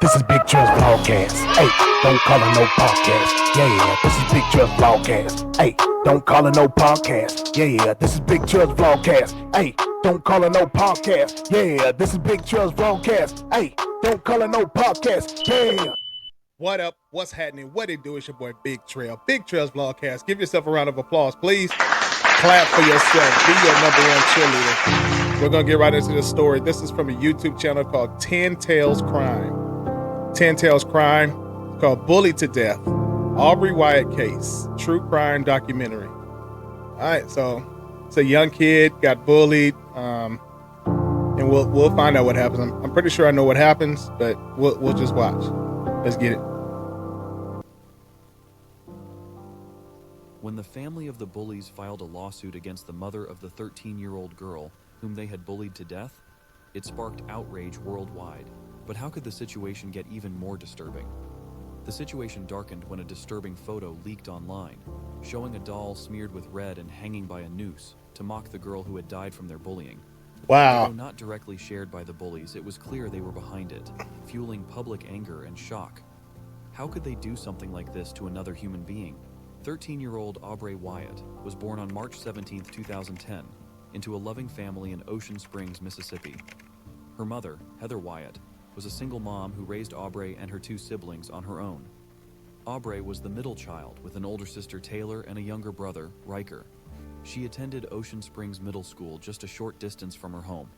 This is Big Trill's Vlogcast. Hey, don't call it no podcast. Yeah, this is Big Trill's Vlogcast. Hey, don't call it no podcast. Yeah, this is Big Trill's Vlogcast. Hey, don't call it no podcast. Yeah, this is Big Trill's Vlogcast. Hey, don't call it no podcast. Yeah. What up? What's happening? What it do? It's your boy Big Trell. Big Trell's Vlogcast. Give yourself a round of applause, please. Clap for yourself. Be your number one cheerleader. We're gonna get right into the story. This is from a YouTube channel called 10 Tales Crime. 10 Tales Crime, called Bullied to Death. Aubrey Wyatt case. True crime documentary. All right, so it's a young kid got bullied, and we'll find out what happens. I'm pretty sure I know what happens, but we'll just watch. Let's get it. When the family of the bullies filed a lawsuit against the mother of the 13-year-old girl whom they had bullied to death, it sparked outrage worldwide. But how could the situation get even more disturbing? The situation darkened when a disturbing photo leaked online, showing a doll smeared with red and hanging by a noose to mock the girl who had died from their bullying. Wow. Although not directly shared by the bullies, it was clear they were behind it, fueling public anger and shock. How could they do something like this to another human being? 13-year-old Aubrey Wyatt was born on March 17, 2010, into a loving family in Ocean Springs, Mississippi. Her mother, Heather Wyatt, was a single mom who raised Aubrey and her two siblings on her own. Aubrey was the middle child with an older sister, Taylor, and a younger brother, Riker. She attended Ocean Springs Middle School just a short distance from her home.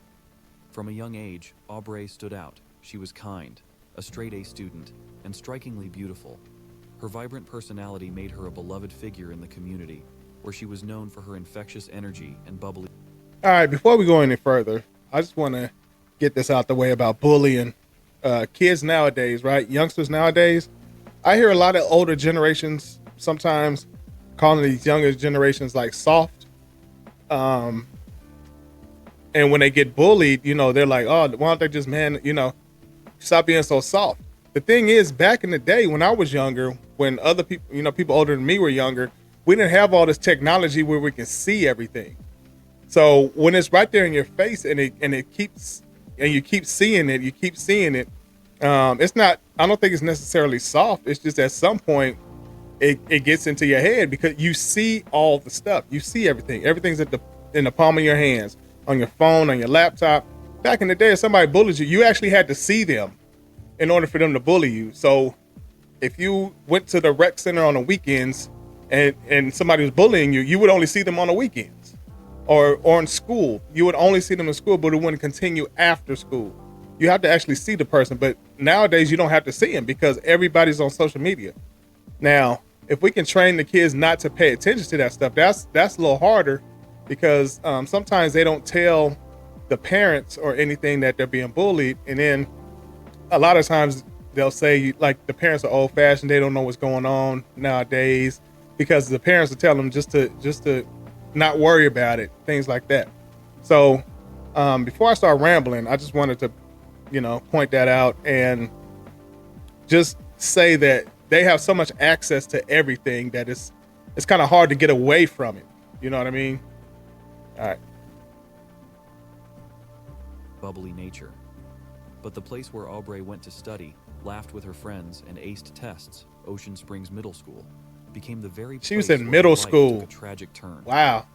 From a young age, Aubrey stood out. She was kind, a straight-A student, and strikingly beautiful. Her vibrant personality made her a beloved figure in the community, where she was known for her infectious energy and bubbly. All right, before we go any further, I just want to get this out the way about bullying. Kids nowadays, right? Youngsters nowadays. I hear a lot of older generations sometimes calling these younger generations like soft. And when they get bullied, they're like, oh, why don't they just, stop being so soft? The thing is, back in the day when I was younger, when other people, people older than me were younger, we didn't have all this technology where we can see everything. So when it's right there in your face and you keep seeing it, it's not, I don't think it's necessarily soft. It's just at some point it gets into your head because you see all the stuff. You see everything. Everything's in the palm of your hands, on your phone, on your laptop. Back in the day, if somebody bullied you, you actually had to see them in order for them to bully you. So if you went to the rec center on the weekends and somebody was bullying you, you would only see them on the weekends. Or in school, you would only see them in school, but it wouldn't continue after school. You have to actually see the person. But nowadays, you don't have to see them because everybody's on social media. Now, if we can train the kids not to pay attention to that stuff, that's a little harder because sometimes they don't tell the parents or anything that they're being bullied. And then a lot of times they'll say, like, the parents are old fashioned. They don't know what's going on nowadays because the parents will tell them just to not worry about it, things like that. So before I start rambling, I just wanted to, point that out and just say that they have so much access to everything that it's kind of hard to get away from it. You know what I mean? All right. Bubbly nature. But the place where Aubrey went to study, laughed with her friends, and aced tests, Ocean Springs Middle School, became the very place she was in where middle her life school. took a tragic turn. Wow.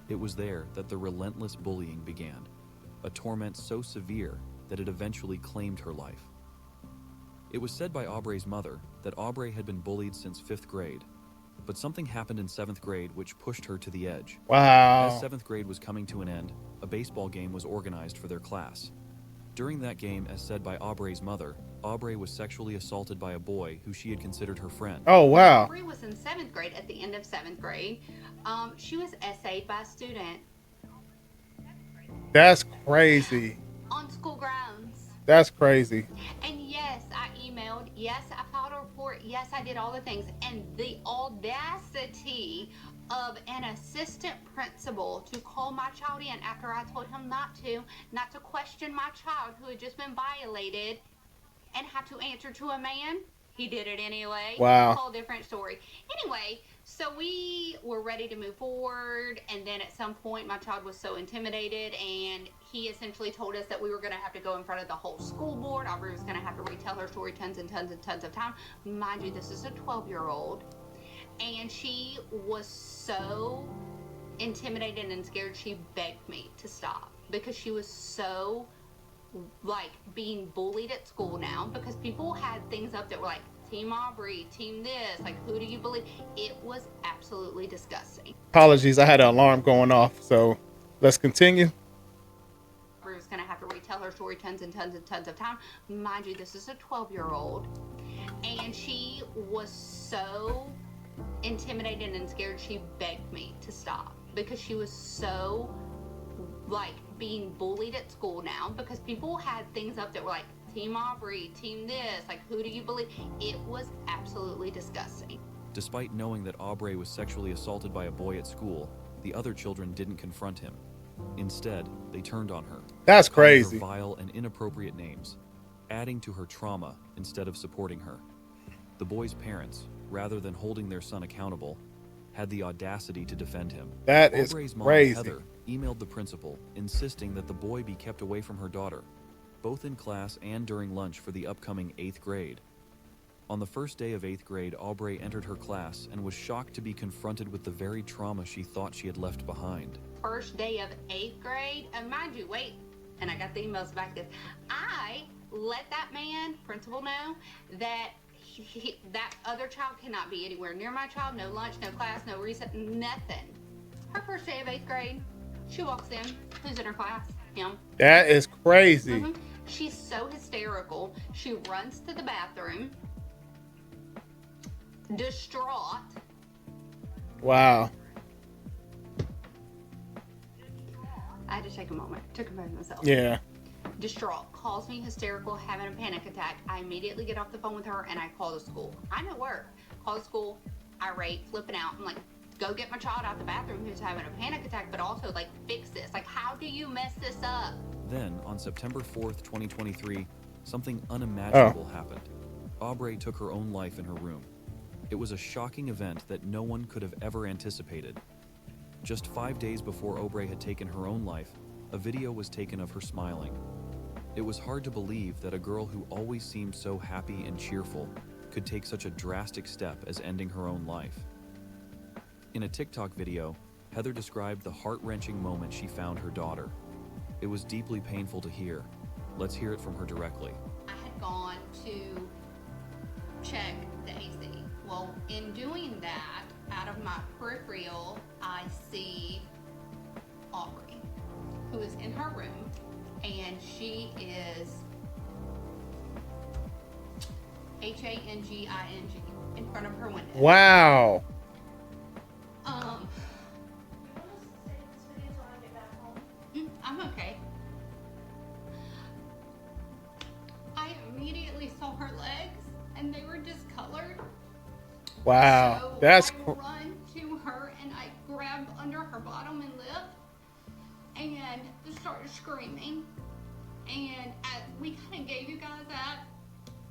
It was there that the relentless bullying began, a torment so severe that it eventually claimed her life. It was said by Aubrey's mother that Aubrey had been bullied since 5th grade, but something happened in 7th grade which pushed her to the edge. Wow. As 7th grade was coming to an end, a baseball game was organized for their class. During that game, as said by Aubrey's mother, Aubrey was sexually assaulted by a boy who she had considered her friend. Oh, wow. Aubrey was in 7th grade. At the end of 7th grade, she was essayed by a student That's crazy. on school grounds. That's crazy. And yes, I emailed. Yes, I filed a report. Yes, I did all the things. And the audacity of an assistant principal to call my child in after I told him not to question my child who had just been violated and have to answer to a man. He did it anyway. Wow. Whole different story. Anyway, so we were ready to move forward, and then at some point my child was so intimidated and he essentially told us that we were going to have to go in front of the whole school board. Aubrey was going to have to retell her story tons and tons and tons of times. Mind you, this is a 12-year-old. And she was so intimidated and scared, she begged me to stop because she was so, like, being bullied at school now because people had things up that were like, Team Aubrey, Team this, like, who do you believe? It was absolutely disgusting. Apologies, I had an alarm going off, so let's continue. Aubrey was going to have to retell her story tons and tons and tons of times. Mind you, this is a 12-year-old. And she was so intimidated and scared, she begged me to stop because she was so, like, being bullied at school now because people had things up that were like, Team Aubrey, Team this, like, who do you believe? It was absolutely disgusting. Despite knowing that Aubrey was sexually assaulted by a boy at school, the other children didn't confront him. Instead, they turned on her. That's calling her crazy. vile and inappropriate names, adding to her trauma instead of supporting her. The boy's parents, rather than holding their son accountable, had the audacity to defend him. That is Aubrey's mom, crazy. Heather, emailed the principal, insisting that the boy be kept away from her daughter, both in class and during lunch for the upcoming 8th grade. On the first day of 8th grade, Aubrey entered her class and was shocked to be confronted with the very trauma she thought she had left behind. First day of 8th grade, and mind you, wait, and I got the emails back then. I let that man, principal, know that that other child cannot be anywhere near my child. No lunch, no class, no recess, nothing. Her first day of 8th grade, she walks in. Who's in her class? Him. That is crazy. Mm-hmm. She's so hysterical. She runs to the bathroom, distraught. Wow. I had to take a moment to compose myself. Yeah. Distraught, calls me hysterical, having a panic attack. I immediately get off the phone with her and I call the school. I'm at work. Call the school, irate, flipping out. I'm like, go get my child out the bathroom who's having a panic attack, but also, like, fix this. Like, how do you mess this up? Then, on September 4th, 2023, something unimaginable happened. Aubrey took her own life in her room. It was a shocking event that no one could have ever anticipated. Just 5 days before Aubrey had taken her own life, a video was taken of her smiling. It was hard to believe that a girl who always seemed so happy and cheerful could take such a drastic step as ending her own life. In a TikTok video, Heather described the heart-wrenching moment she found her daughter. It was deeply painful to hear. Let's hear it from her directly. I had gone to check the AC. Well, in doing that, out of my peripheral, I see Aubrey, who is in her room, and she is Hanging in front of her window. Wow. I'm okay. I immediately saw her legs, and they were discolored. Wow. So That's I run to her and I grab under her bottom and lip and just started screaming. And we kind of gave you guys that.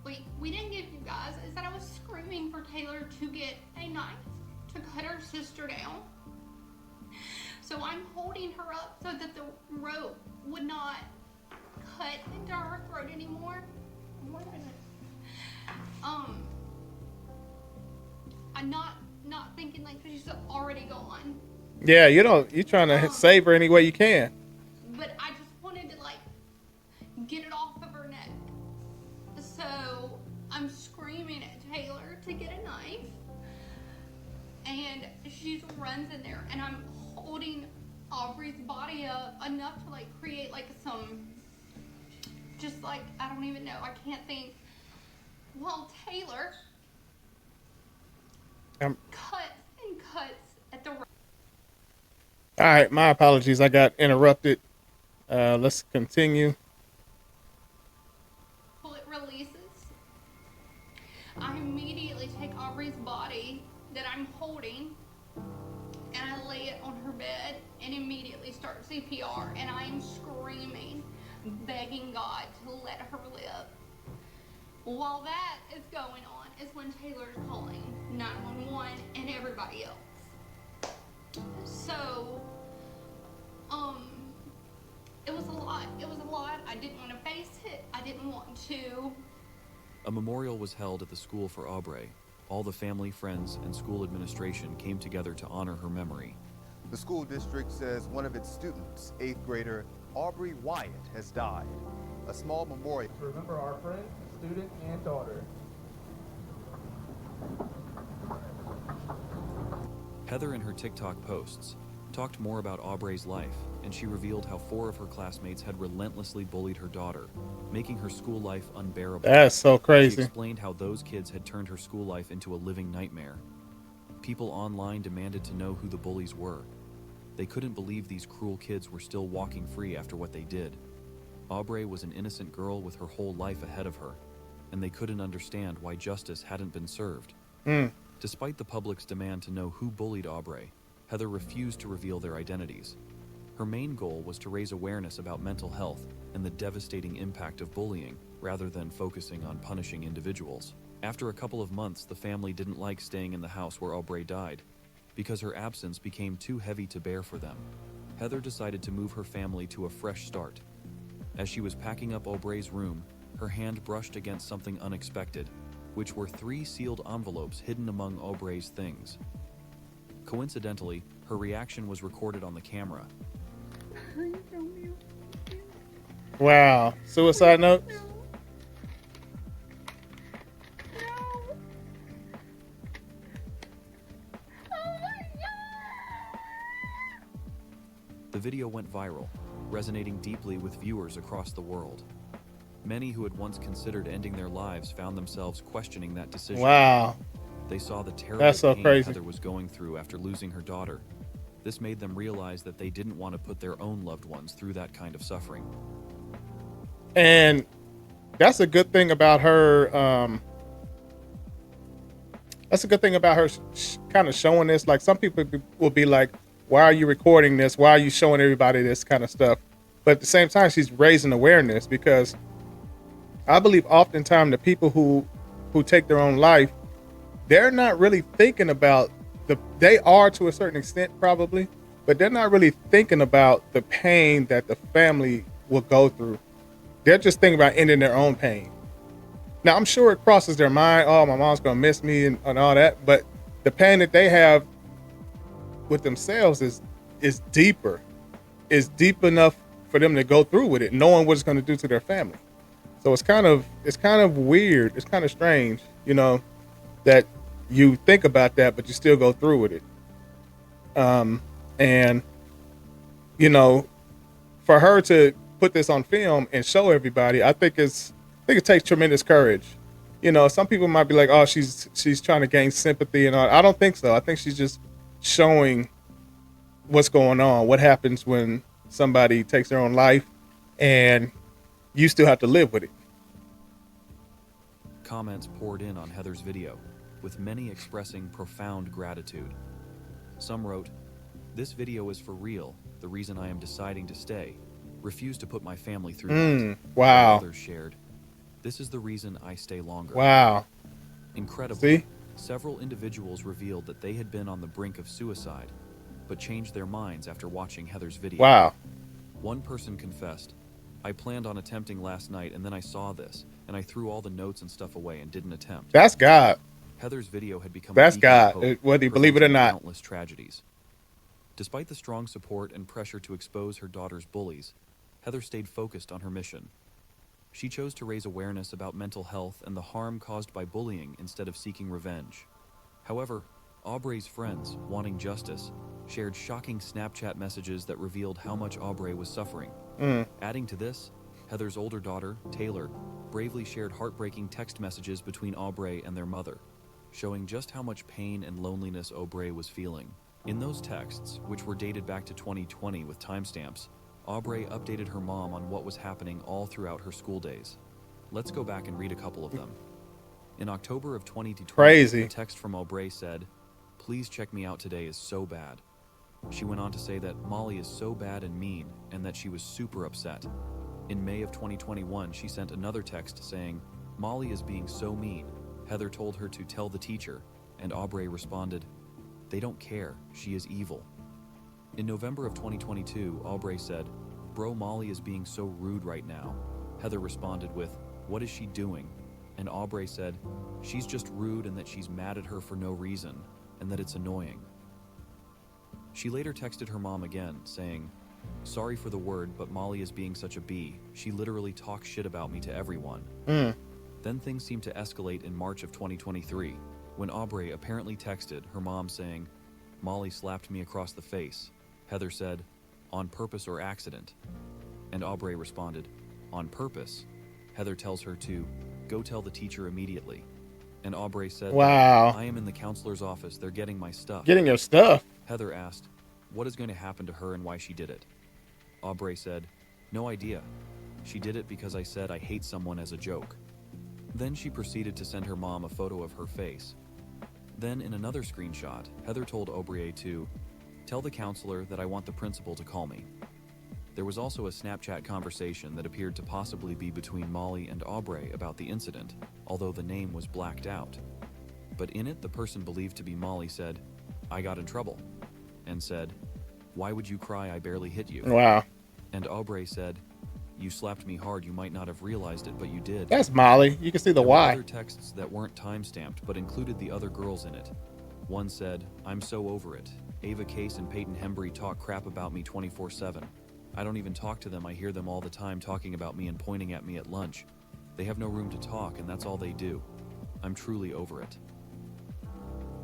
We didn't give you guys is that I was screaming for Taylor to get a knife to cut her sister down. So I'm holding her up so that the rope would not cut into her throat anymore. I'm not thinking like she's already gone. Yeah, you're trying to save her any way you can. But I just wanted to like get it off of her neck. So I'm screaming at Taylor to get a knife. And she runs in there and I'm holding Aubrey's body up enough to like create like some, just like, I don't even know, I can't think. Well, Taylor cuts and cuts at the All right, my apologies. I got interrupted. Let's continue. it releases. I immediately take Aubrey's body that I'm holding and I lay it on her bed and immediately start CPR, and I am screaming, begging God to let her live. While that is going on is when Taylor's calling 911 and everybody else. So, It was a lot. It was a lot. I didn't want to face it. I didn't want to. A memorial was held at the school for Aubrey. All the family, friends, and school administration came together to honor her memory. The school district says one of its students, 8th grader Aubrey Wyatt, has died. A small memorial. Remember our friend, student, and daughter. Heather, in her TikTok posts, talked more about Aubrey's life, and she revealed how 4 of her classmates had relentlessly bullied her daughter, making her school life unbearable. That's so She crazy. explained how those kids had turned her school life into a living nightmare. People online demanded to know who the bullies were. They couldn't believe these cruel kids were still walking free after what they did. Aubrey was an innocent girl with her whole life ahead of her, and they couldn't understand why justice hadn't been served. Despite the public's demand to know who bullied Aubrey, Heather refused to reveal their identities. Her main goal was to raise awareness about mental health and the devastating impact of bullying, rather than focusing on punishing individuals. After a couple of months, the family didn't like staying in the house where Aubrey died, because her absence became too heavy to bear for them. Heather decided to move her family to a fresh start. As she was packing up Aubrey's room, her hand brushed against something unexpected, which were 3 sealed envelopes hidden among Aubrey's things. Coincidentally, her reaction was recorded on the camera. Wow. Suicide notes? The video went viral, resonating deeply with viewers across the world. Many who had once considered ending their lives found themselves questioning that decision. Wow. They saw the terrible That's so pain crazy. Heather was going through after losing her daughter. This made them realize that they didn't want to put their own loved ones through that kind of suffering. And that's a good thing about her. That's a good thing about her kind of showing this. Like, some people will be like, why are you recording this? Why are you showing everybody this kind of stuff? But at the same time, she's raising awareness, because I believe oftentimes the people who take their own life, they're not really thinking about they are to a certain extent probably, but they're not really thinking about the pain that the family will go through. They're just thinking about ending their own pain. Now, I'm sure it crosses their mind, oh, my mom's gonna miss me and all that, but the pain that they have with themselves is deeper. Is deep enough for them to go through with it, knowing what it's going to do to their family. So it's kind of weird. It's kind of strange, that you think about that, but you still go through with it. And for her to put this on film and show everybody, I think it takes tremendous courage. Some people might be like, oh, she's trying to gain sympathy and all. I don't think so. I think she's just showing what's going on, what happens when somebody takes their own life and you still have to live with it. Comments poured in on Heather's video, with many expressing profound gratitude. Some wrote, "This video is for real, the reason I am deciding to stay. Refuse to put my family through that." Wow. Others shared, "This is the reason I stay longer." Wow. Incredibly, See? several individuals revealed that they had been on the brink of suicide, but changed their minds after watching Heather's video. Wow. One person confessed, "I planned on attempting last night, and then I saw this, and I threw all the notes and stuff away and didn't attempt." That's God. Heather's video had become That's a beacon of God, hope, whether you believe it or preventing not. countless tragedies. Despite the strong support and pressure to expose her daughter's bullies, Heather stayed focused on her mission. She chose to raise awareness about mental health and the harm caused by bullying instead of seeking revenge. However, Aubrey's friends, wanting justice, shared shocking Snapchat messages that revealed how much Aubrey was suffering. Adding to this, Heather's older daughter, Taylor, bravely shared heartbreaking text messages between Aubrey and their mother, showing just how much pain and loneliness Aubrey was feeling. In those texts, which were dated back to 2020 with timestamps, Aubrey updated her mom on what was happening all throughout her school days. Let's go back and read a couple of them. In October of 2020, Crazy. a text from Aubrey said, "Please check me out today is so bad." She went on to say that Molly is so bad and mean, and that she was super upset. In May of 2021, she sent another text saying, "Molly is being so mean." Heather told her to tell the teacher, and Aubrey responded, "They don't care, she is evil." In November of 2022, Aubrey said, "Bro, Molly is being so rude right now." Heather responded with, "What is she doing?" And Aubrey said, "She's just rude and that she's mad at her for no reason, and that it's annoying." She later texted her mom again, saying, "Sorry for the word, but Molly is being such a bee. She literally talks shit about me to everyone." Then things seemed to escalate in March of 2023, when Aubrey apparently texted her mom saying, "Molly slapped me across the face." Heather said, "On purpose or accident?" And Aubrey responded, "On purpose." Heather tells her to go tell the teacher immediately. And Aubrey said, Wow. "I am in the counselor's office. They're getting my stuff." Getting your stuff. Heather asked, what is going to happen to her and why she did it. Aubrey said, "No idea. She did it because I said I hate someone as a joke." Then she proceeded to send her mom a photo of her face. Then in another screenshot, Heather told Aubrey to tell the counselor that I want the principal to call me. There was also a Snapchat conversation that appeared to possibly be between Molly and Aubrey about the incident, although the name was blacked out. But in it, the person believed to be Molly said, "I got in trouble," and said, "Why would you cry? I barely hit you." Wow. And Aubrey said, "You slapped me hard. You might not have realized it, but you did." That's Molly. You can see the There were why. other texts that weren't time-stamped, but included the other girls in it. One said, "I'm so over it. Ava Case and Peyton Hembry talk crap about me 24/7. I don't even talk to them. I hear them all the time talking about me and pointing at me at lunch. They have no room to talk, and that's all they do. I'm truly over it."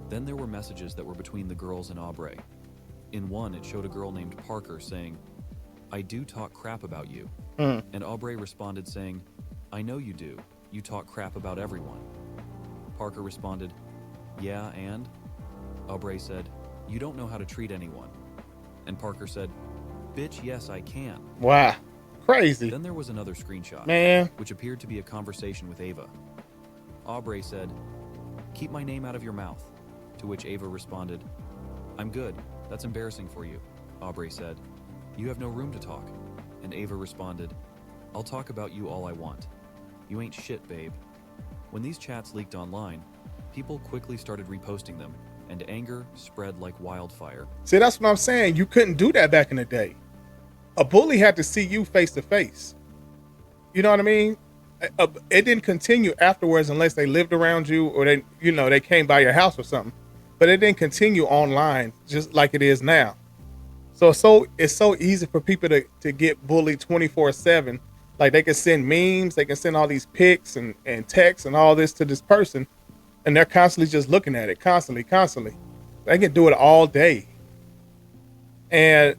Then there were messages that were between the girls and Aubrey. In one, it showed a girl named Parker saying, "I do talk crap about you." And Aubrey responded saying, "I know you do. You talk crap about everyone." Parker responded, "Yeah, and?" Aubrey said, "You don't know how to treat anyone." And Parker said, "Bitch, yes, I can." Wow. Crazy. Then there was another screenshot, Man. which appeared to be a conversation with Ava. Aubrey said, "Keep my name out of your mouth." To which Ava responded, "I'm good. That's embarrassing for you." Aubrey said, "You have no room to talk." And Ava responded, "I'll talk about you all I want. You ain't shit, babe." When these chats leaked online, people quickly started reposting them, and anger spread like wildfire. See, that's what I'm saying. You couldn't do that back in the day. A bully had to see you face to face. You know what I mean? It didn't continue afterwards unless they lived around you or they came by your house or something. But it didn't continue online just like it is now. So it's so easy for people to get bullied 24/7. Like they can send memes, they can send all these pics and texts and all this to this person, and they're constantly just looking at it, constantly. They can do it all day. And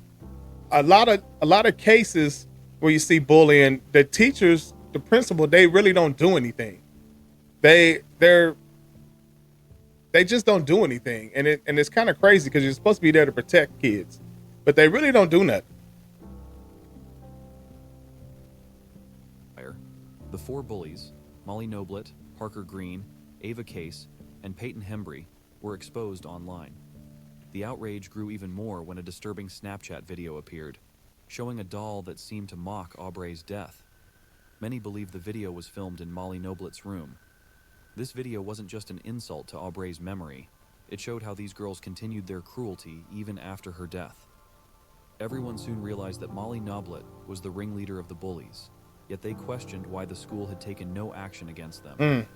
a lot of cases where you see bullying, the teachers, the principal, they really don't do anything. They just don't do anything, and it's kind of crazy because you're supposed to be there to protect kids, but they really don't do nothing. The four bullies, Molly Noblet, Parker Green, Ava Case, and Peyton Hembry, were exposed online. The outrage grew even more when a disturbing Snapchat video appeared, showing a doll that seemed to mock Aubrey's death. Many believe the video was filmed in Molly Noblet's room. This video wasn't just an insult to Aubrey's memory. It showed how these girls continued their cruelty even after her death. Everyone soon realized that Molly Noblet was the ringleader of the bullies, yet they questioned why the school had taken no action against them.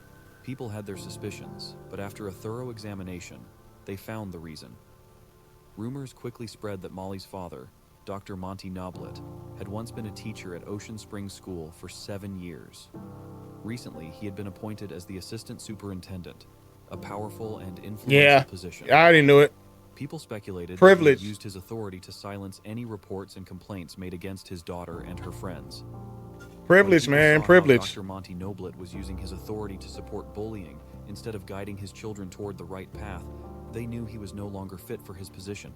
People had their suspicions, but after a thorough examination, they found the reason. Rumors quickly spread that Molly's father, Dr. Monty Noblet, had once been a teacher at Ocean Springs School for 7 years. Recently, he had been appointed as the assistant superintendent, a powerful and influential position. I already knew it. People speculated Privilege. that he used his authority to silence any reports and complaints made against his daughter and her friends. Privilege, man, privilege. Dr. Monty Noblet was using his authority to support bullying instead of guiding his children toward the right path. They knew he was no longer fit for his position.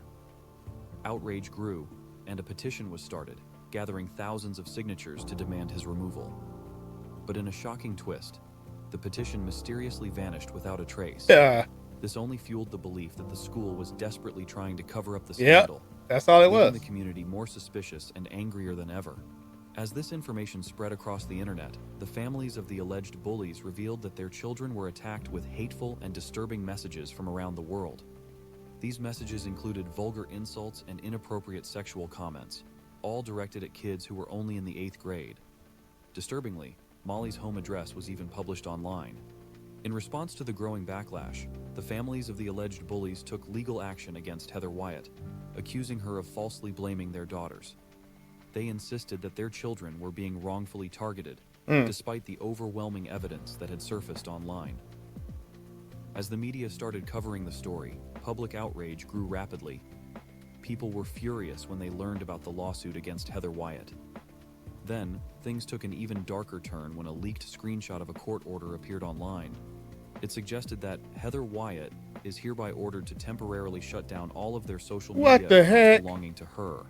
Outrage grew, and a petition was started, gathering thousands of signatures to demand his removal. But in a shocking twist, the petition mysteriously vanished without a trace. This only fueled the belief that the school was desperately trying to cover up the scandal. That's all it leaving was. the community more suspicious and angrier than ever. As this information spread across the internet, the families of the alleged bullies revealed that their children were attacked with hateful and disturbing messages from around the world. These messages included vulgar insults and inappropriate sexual comments, all directed at kids who were only in the 8th grade. Disturbingly, Molly's home address was even published online. In response to the growing backlash, the families of the alleged bullies took legal action against Heather Wyatt, accusing her of falsely blaming their daughters. They insisted that their children were being wrongfully targeted, despite the overwhelming evidence that had surfaced online. As the media started covering the story, public outrage grew rapidly. People were furious when they learned about the lawsuit against Heather Wyatt. Then, things took an even darker turn when a leaked screenshot of a court order appeared online. It suggested that Heather Wyatt is hereby ordered to temporarily shut down all of their social media accounts belonging to her.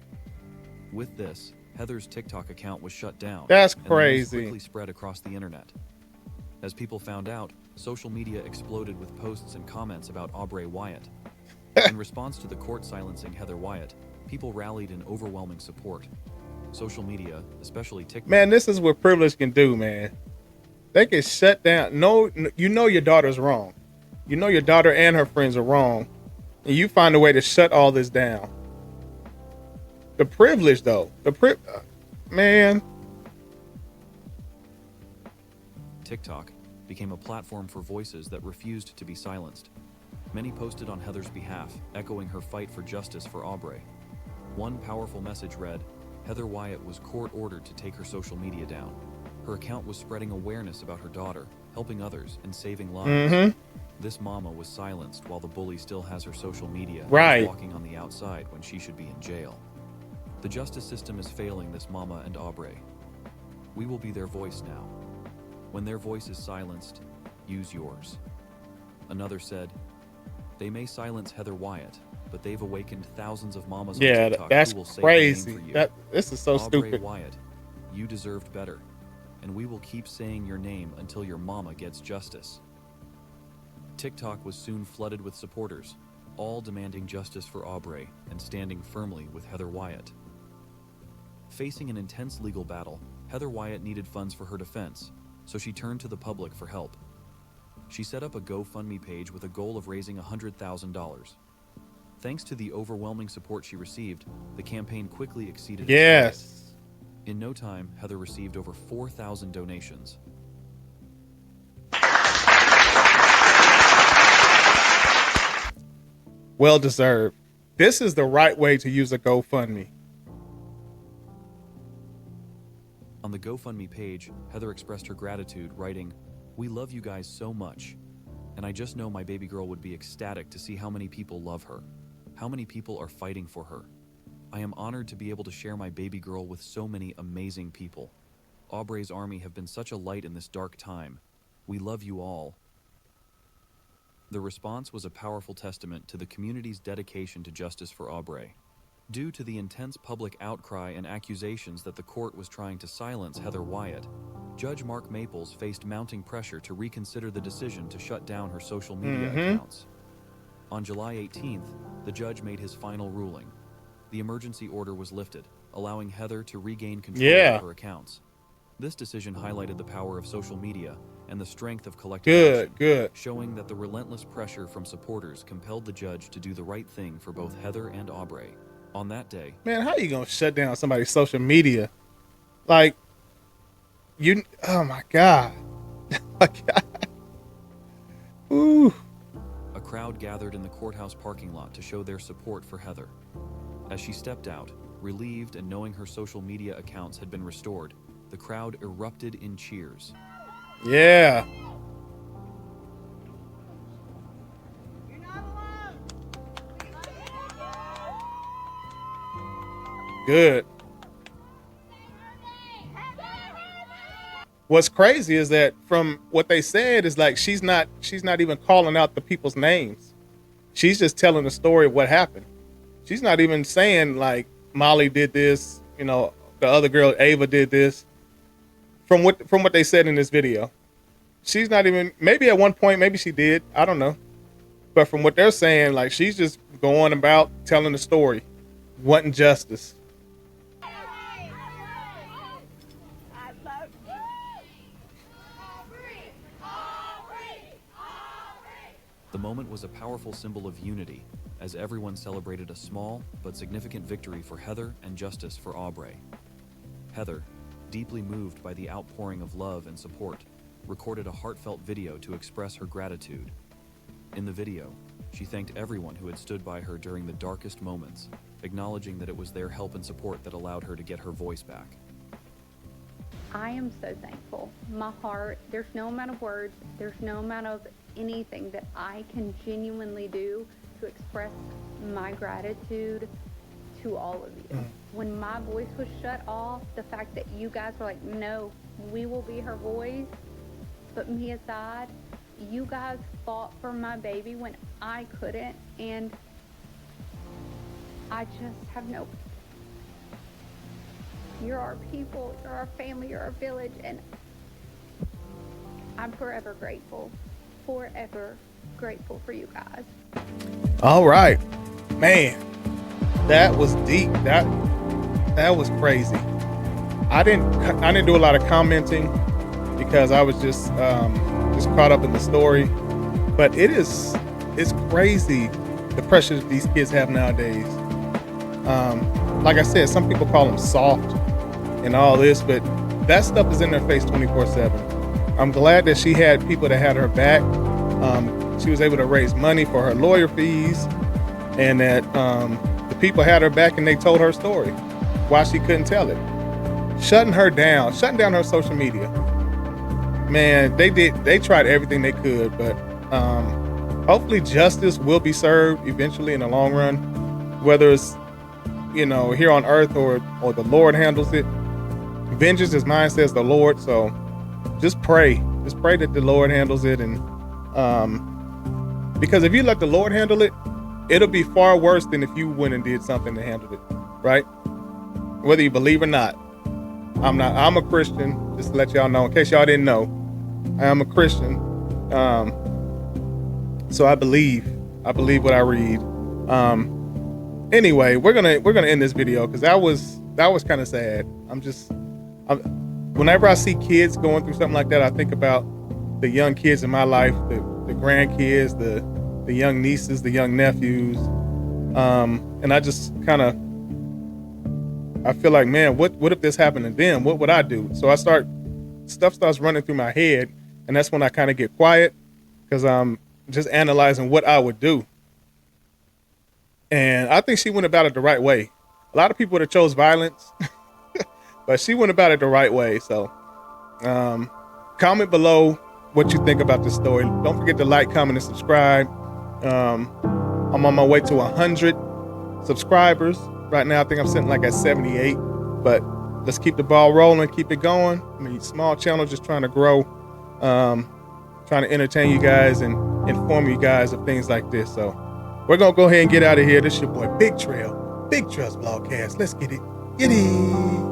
With this, Heather's TikTok account was shut down. That's and crazy. the news quickly spread across the internet. As people found out, social media exploded with posts and comments about Aubrey Wyatt. In response to the court silencing Heather Wyatt, people rallied in overwhelming support. Social media, especially TikTok. Man, this is what privilege can do, man. They can shut down. No, you know your daughter's wrong. You know your daughter and her friends are wrong, and you find a way to shut all this down. The privilege, though. Man. TikTok became a platform for voices that refused to be silenced. Many posted on Heather's behalf, echoing her fight for justice for Aubrey. One powerful message read, Heather Wyatt was court-ordered to take her social media down. Her account was spreading awareness about her daughter, helping others, and saving lives. This mama was silenced while the bully still has her social media and is walking on the outside when she should be in jail. The justice system is failing this mama and Aubrey. We will be their voice now. When their voice is silenced, use yours. Another said, they may silence Heather Wyatt, but they've awakened thousands of mamas on TikTok that's who will say crazy. their name for you. This is so Aubrey stupid. Wyatt, you deserved better, and we will keep saying your name until your mama gets justice. TikTok was soon flooded with supporters, all demanding justice for Aubrey and standing firmly with Heather Wyatt. Facing an intense legal battle, Heather Wyatt needed funds for her defense, so she turned to the public for help. She set up a GoFundMe page with a goal of raising $100,000. Thanks to the overwhelming support she received, the campaign quickly exceeded its target. In no time, Heather received over 4,000 donations. Well deserved. This is the right way to use a GoFundMe. On the GoFundMe page, Heather expressed her gratitude, writing, "We love you guys so much, and I just know my baby girl would be ecstatic to see how many people love her, how many people are fighting for her. I am honored to be able to share my baby girl with so many amazing people. Aubrey's army have been such a light in this dark time. We love you all." The response was a powerful testament to the community's dedication to justice for Aubrey. Due to the intense public outcry and accusations that the court was trying to silence Heather Wyatt, Judge Mark Maples faced mounting pressure to reconsider the decision to shut down her social media accounts. On July 18th, the judge made his final ruling. The emergency order was lifted, allowing Heather to regain control of her accounts. This decision highlighted the power of social media and the strength of collective action, showing that the relentless pressure from supporters compelled the judge to do the right thing for both Heather and Aubrey. On that day, man, how you gonna shut down somebody's social media? Like, oh my God. My God. Ooh. A crowd gathered in the courthouse parking lot to show their support for Heather. As she stepped out, relieved and knowing her social media accounts had been restored, the crowd erupted in cheers. Yeah. Good. What's crazy is that from what they said is like she's not even calling out the people's names. She's just telling the story of what happened. She's not even saying like Molly did this, the other girl Ava did this. From what they said in this video. She's not even, maybe at one point maybe she did, I don't know. But from what they're saying, like she's just going about telling the story, wanting justice. The moment was a powerful symbol of unity, as everyone celebrated a small but significant victory for Heather and justice for Aubrey. Heather, deeply moved by the outpouring of love and support, recorded a heartfelt video to express her gratitude. In the video, she thanked everyone who had stood by her during the darkest moments, acknowledging that it was their help and support that allowed her to get her voice back. I am so thankful. My heart, there's no amount of words, there's no amount of anything that I can genuinely do to express my gratitude to all of you. When my voice was shut off, the fact that you guys were like, no, we will be her voice, put me aside. You guys fought for my baby when I couldn't, and I just have no. You're our people, you're our family, you're our village, and I'm forever grateful for you guys. All right, man, that was deep. That was crazy. I didn't do a lot of commenting because I was just caught up in the story. But it's crazy the pressure that these kids have nowadays. Like I said, some people call them soft and all this, but that stuff is in their face 24/7. I'm glad that she had people that had her back. She was able to raise money for her lawyer fees, and that the people had her back and they told her story why she couldn't tell it. Shutting down her social media. Man, they tried everything they could, but hopefully justice will be served eventually in the long run, whether it's, here on earth or the Lord handles it. Vengeance is mine, says the Lord. So just pray that the Lord handles it. And because if you let the Lord handle it, it'll be far worse than if you went and did something to handle it, right? Whether you believe or not. I'm a Christian, just to let y'all know, in case y'all didn't know, I am a Christian. So I believe what I read. Anyway, we're gonna end this video because that was kind of sad. Whenever I see kids going through something like that, I think about the young kids in my life, the grandkids, the young nieces, the young nephews, and I just I feel like, man, what if this happened to them? What would I do? So stuff starts running through my head, and that's when I kind of get quiet because I'm just analyzing what I would do. And I think she went about it the right way. A lot of people would have chose violence, but she went about it the right way. So comment below what you think about this story. Don't forget to like, comment, and subscribe. I'm on my way to 100 subscribers. Right now, I think I'm sitting like at 78, but let's keep the ball rolling, keep it going. I mean, small channel, just trying to grow, trying to entertain you guys and inform you guys of things like this. So we're going to go ahead and get out of here. This is your boy, Big Trail, Big Trail's Vlogcast. Let's get it. Get it.